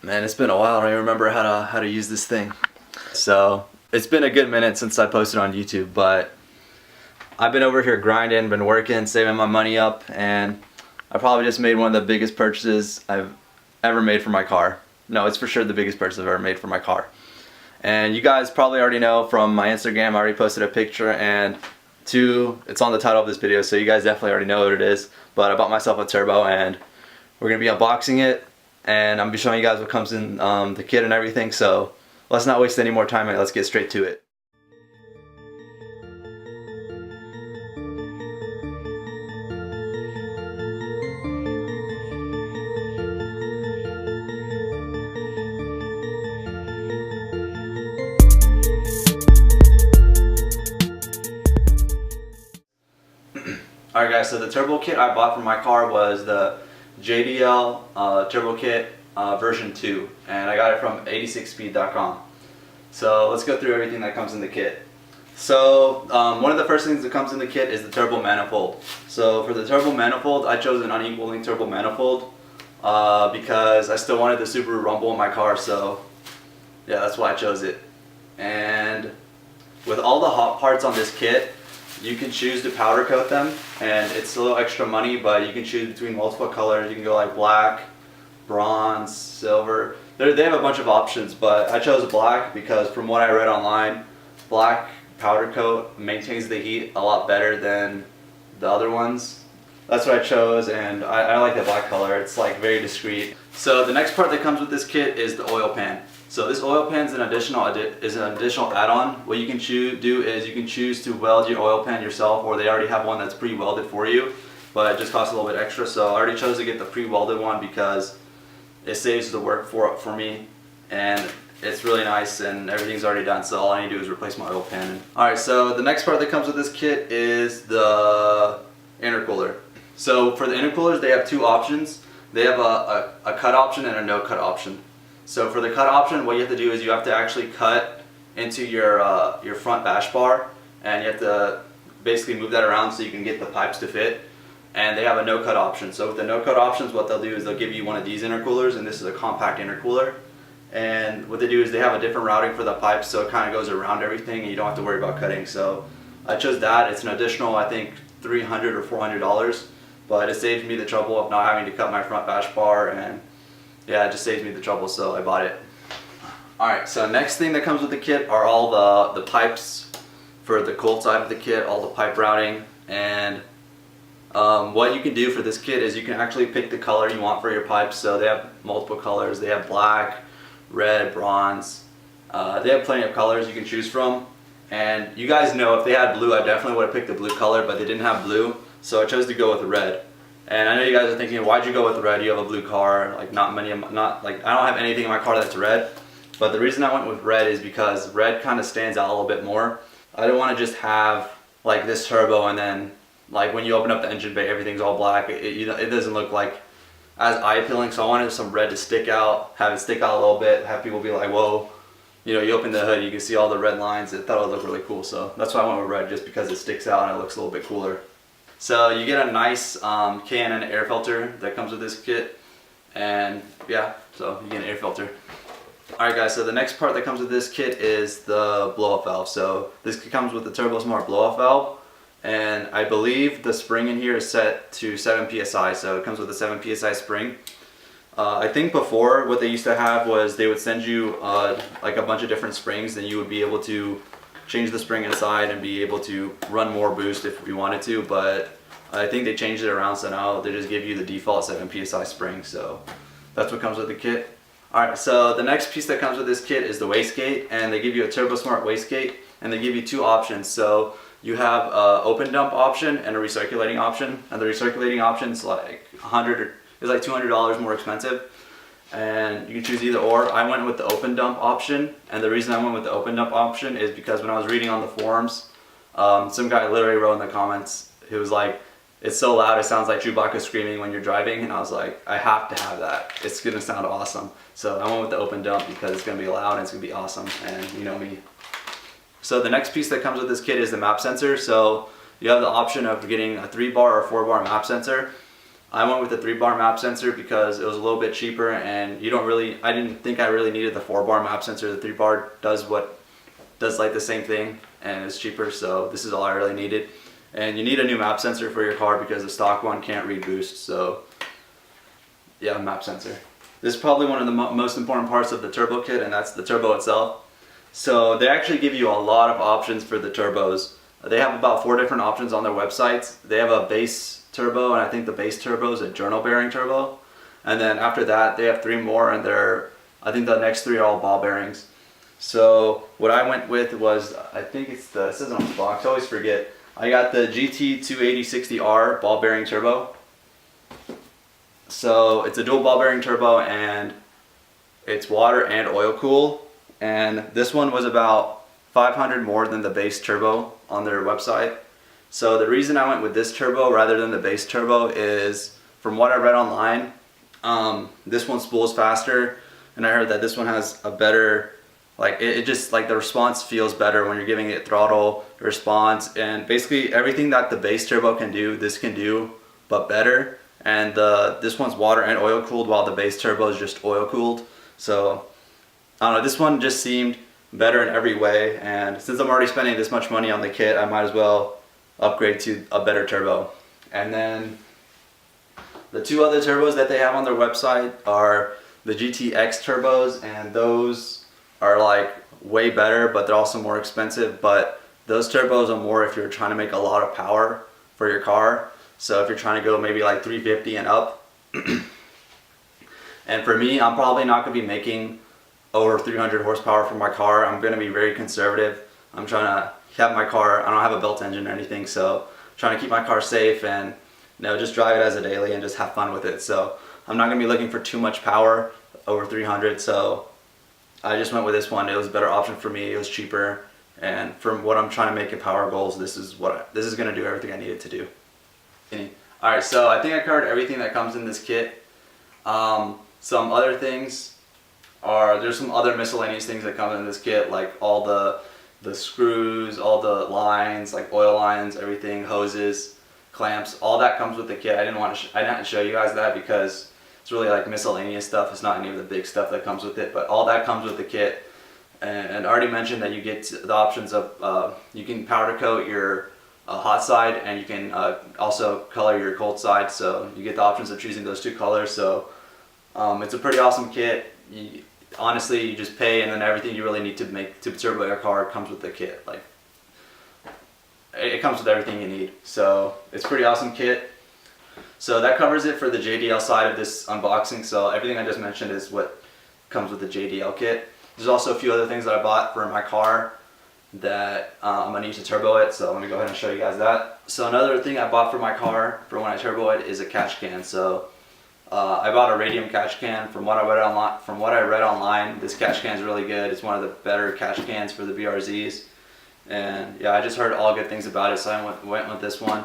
Man, it's been a while. I don't even remember how to use this thing. So it's been a good minute since I posted on YouTube, but I've been over here grinding, been working, saving my money up, and I probably just made one of the biggest purchases I've ever made for my car. No, it's for sure the biggest purchase I've ever made for my car. And you guys probably already know from my Instagram, I already posted a picture, and it's on the title of this video, so you guys definitely already know what it is. But I bought myself a turbo, and we're gonna be unboxing it, and I'm gonna be showing you guys what comes in the kit and everything. So let's not waste any more time and let's get straight to it. Alright guys, so the turbo kit I bought for my car was the JDL Turbo Kit version 2, and I got it from 86speed.com. So let's go through everything that comes in the kit. So one of the first things that comes in the kit is the turbo manifold. So for the turbo manifold, I chose an unequal turbo manifold because I still wanted the Subaru rumble in my car, so yeah, that's why I chose it. And with all the hot parts on this kit, you can choose to powder coat them, and it's a little extra money, but you can choose between multiple colors. You can go like black, bronze, silver. They have a bunch of options, but I chose black because from what I read online, black powder coat maintains the heat a lot better than the other ones. That's what I chose, and I like the black color. It's like very discreet. So the next part that comes with this kit is the oil pan. So this oil pan is an additional add-on. What you can do is you can choose to weld your oil pan yourself, or they already have one that's pre-welded for you, but it just costs a little bit extra. So I already chose to get the pre-welded one because it saves the work for me, and it's really nice, and everything's already done, so all I need to do is replace my oil pan. Alright, so the next part that comes with this kit is the intercooler. So for the intercoolers, they have two options. They have a cut option and a no cut option. So for the cut option, what you have to do is you have to actually cut into your front bash bar, and you have to basically move that around so you can get the pipes to fit. And they have a no cut option. So with the no cut options, what they'll do is they'll give you one of these intercoolers, and this is a compact intercooler. And what they do is they have a different routing for the pipes, so it kind of goes around everything and you don't have to worry about cutting. So I chose that. It's an additional, I think, $300 or $400, but it saves me the trouble of not having to cut my front bash bar, and yeah, it just saves me the trouble, so I bought it. Alright, so next thing that comes with the kit are all the pipes for the cold side of the kit, all the pipe routing. And what you can do for this kit is you can actually pick the color you want for your pipes. So they have multiple colors. They have black, red, bronze. They have plenty of colors you can choose from. And you guys know if they had blue, I definitely would have picked the blue color, but they didn't have blue, so I chose to go with red. And I know you guys are thinking, why'd you go with red? You have a blue car. Like I don't have anything in my car that's red. But the reason I went with red is because red kind of stands out a little bit more. I don't want to just have like this turbo and then like when you open up the engine bay, everything's all black. It doesn't look like as eye appealing. So I wanted some red to stick out, have it stick out a little bit, have people be like, whoa. You know, you open the hood, you can see all the red lines. I thought it would look really cool, so that's why I went with red, just because it sticks out and it looks a little bit cooler. So you get a nice K&N air filter that comes with this kit, and yeah, so you get an air filter. Alright guys, so the next part that comes with this kit is the blow-up valve. So this comes with the Turbo Smart blow-up valve, and I believe the spring in here is set to 7 psi, so it comes with a 7 psi spring. I think before what they used to have was they would send you like a bunch of different springs, and you would be able to change the spring inside and be able to run more boost if you wanted to, but I think they changed it around, so now they just give you the default 7 psi spring, so that's what comes with the kit. Alright, so the next piece that comes with this kit is the wastegate, and they give you a Turbo Smart wastegate, and they give you two options. So you have an open dump option and a recirculating option, and the recirculating option is like $200 more expensive, and you can choose either or. I went with the open dump option, and the reason I went with the open dump option is because when I was reading on the forums, some guy literally wrote in the comments, he was like, it's so loud it sounds like Chewbacca screaming when you're driving, and I was like, I have to have that. It's gonna sound awesome. So I went with the open dump because it's gonna be loud and it's gonna be awesome, and you know me. So the next piece that comes with this kit is the map sensor. So you have the option of getting a 3-bar or 4-bar map sensor. I went with the 3-bar map sensor because it was a little bit cheaper, and I didn't think I really needed the 4-bar map sensor. The 3-bar does like the same thing and it's cheaper, so this is all I really needed. And you need a new map sensor for your car because the stock one can't read boost, so yeah, map sensor. This is probably one of the most important parts of the turbo kit, and that's the turbo itself. So they actually give you a lot of options for the turbos. They have about 4 different options on their websites. They have a base turbo, and I think the base turbo is a journal bearing turbo. And then after that, they have 3 more, and I think the next 3 are all ball bearings. So what I went with was, I think it says it on the box, I always forget. I got the GT8660R ball bearing turbo. So it's a dual ball bearing turbo, and it's water and oil cool. And this one was about 500 more than the base turbo on their website. So the reason I went with this turbo rather than the base turbo is, from what I read online, this one spools faster, and I heard that this one has a better, like, it just, like, the response feels better when you're giving it throttle response, and basically everything that the base turbo can do, this can do, but better. And this one's water and oil cooled, while the base turbo is just oil cooled. So I don't know, this one just seemed better in every way, and since I'm already spending this much money on the kit, I might as well upgrade to a better turbo. And then the 2 other turbos that they have on their website are the GTX Turbos, and those are like way better, but they're also more expensive. But those turbos are more if you're trying to make a lot of power for your car. So if you're trying to go maybe like 350 and up. And for me, I'm probably not going to be making over 300 horsepower for my car. I'm going to be very conservative. I'm trying to have my car, I don't have a built engine or anything, so I'm trying to keep my car safe and just drive it as a daily and just have fun with it. So I'm not going to be looking for too much power over 300, so I just went with this one. It was a better option for me, it was cheaper, and from what I'm trying to make in power goals, this is going to do everything I need it to do. Alright, so I think I covered everything that comes in this kit. Some other things are, there's some other miscellaneous things that come in this kit, like all the screws, all the lines, like oil lines, everything, hoses, clamps, all that comes with the kit. I didn't show you guys that because it's really like miscellaneous stuff. It's not any of the big stuff that comes with it, but all that comes with the kit. And I already mentioned that you get the options of, you can powder coat your hot side, and you can also color your cold side, so you get the options of choosing those 2 colors. So it's a pretty awesome kit. Honestly, you just pay, and then everything you really need to turbo your car comes with the kit. Like, it comes with everything you need. So it's a pretty awesome kit. So that covers it for the JDL side of this unboxing. So everything I just mentioned is what comes with the JDL kit. There's also a few other things that I bought for my car that I'm going to use to turbo it, so I'm going to go ahead and show you guys that. So another thing I bought for my car for when I turbo it is a catch can. So I bought a radium catch can. From what I read online, this catch can is really good. It's one of the better catch cans for the BRZs, and yeah, I just heard all good things about it, so I went with this one.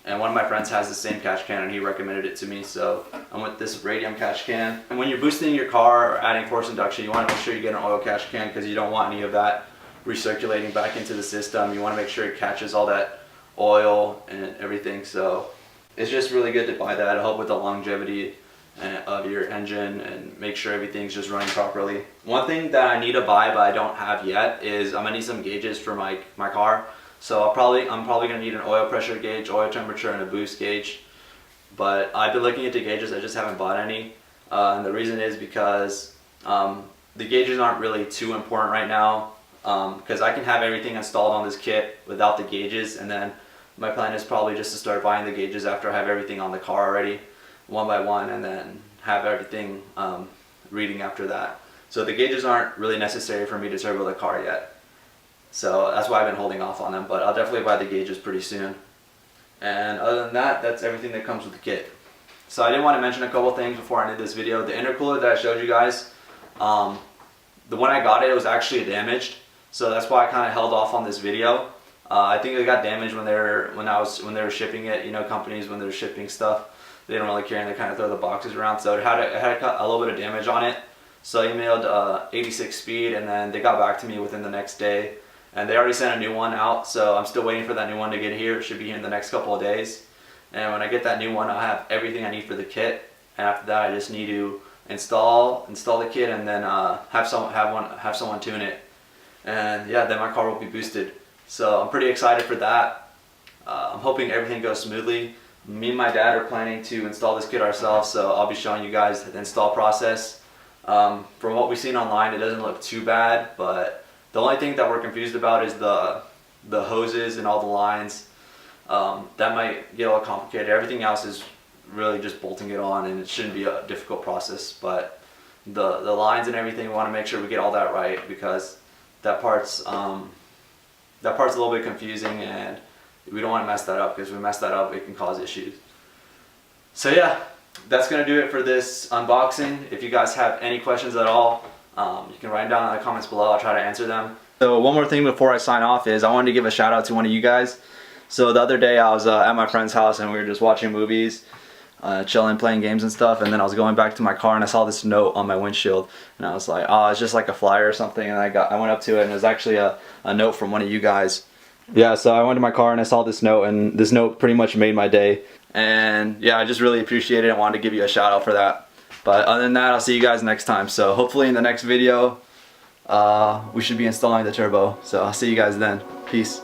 And one of my friends has the same catch can, and he recommended it to me, so I went with this radium catch can. And when you're boosting your car or adding force induction, you want to make sure you get an oil catch can, because you don't want any of that recirculating back into the system. You want to make sure it catches all that oil and everything. So it's just really good to buy that. It'll help with the longevity of your engine and make sure everything's just running properly. One thing that I need to buy but I don't have yet is I'm gonna need some gauges for my car. So I'm probably gonna need an oil pressure gauge, oil temperature, and a boost gauge. But I've been looking into gauges, I just haven't bought any. And the reason is because the gauges aren't really too important right now, because I can have everything installed on this kit without the gauges, and then my plan is probably just to start buying the gauges after I have everything on the car already, one by one, and then have everything reading after that. So the gauges aren't really necessary for me to turbo the car yet. So that's why I've been holding off on them, but I'll definitely buy the gauges pretty soon. And other than that, that's everything that comes with the kit. So I did want to mention a couple things before I ended this video. The intercooler that I showed you guys, the one I got, it was actually damaged, so that's why I kind of held off on this video. I think it got damaged when they were shipping it. You know, companies, when they're shipping stuff, they don't really care and they kind of throw the boxes around. So it had a little bit of damage on it. So I emailed 86 Speed, and then they got back to me within the next day, and they already sent a new one out. So I'm still waiting for that new one to get here. It should be here in the next couple of days. and when I get that new one, I'll have everything I need for the kit. And after that, I just need to install the kit, and then have someone tune it, and yeah, then my car will be boosted. So I'm pretty excited for that. I'm hoping everything goes smoothly. Me and my dad are planning to install this kit ourselves, so I'll be showing you guys the install process. From what we've seen online, it doesn't look too bad, but the only thing that we're confused about is the hoses and all the lines. That might get a little complicated. Everything else is really just bolting it on, and it shouldn't be a difficult process, but the lines and everything, we want to make sure we get all that right, because that part's a little bit confusing, and we don't want to mess that up, because if we mess that up, it can cause issues. So yeah, that's going to do it for this unboxing. If you guys have any questions at all, you can write them down in the comments below. I'll try to answer them. So one more thing before I sign off is I wanted to give a shout out to one of you guys. So the other day I was at my friend's house, and we were just watching movies, chilling, playing games and stuff, and then I was going back to my car and I saw this note on my windshield, and I was like, oh, it's just like a flyer or something, and I went up to it, and it was actually a note from one of you guys. Yeah, so I went to my car and I saw this note, and this note pretty much made my day, and yeah, I just really appreciate it. I wanted to give you a shout out for that. But other than that, I'll see you guys next time. So hopefully in the next video we should be installing the turbo, so I'll see you guys then. Peace.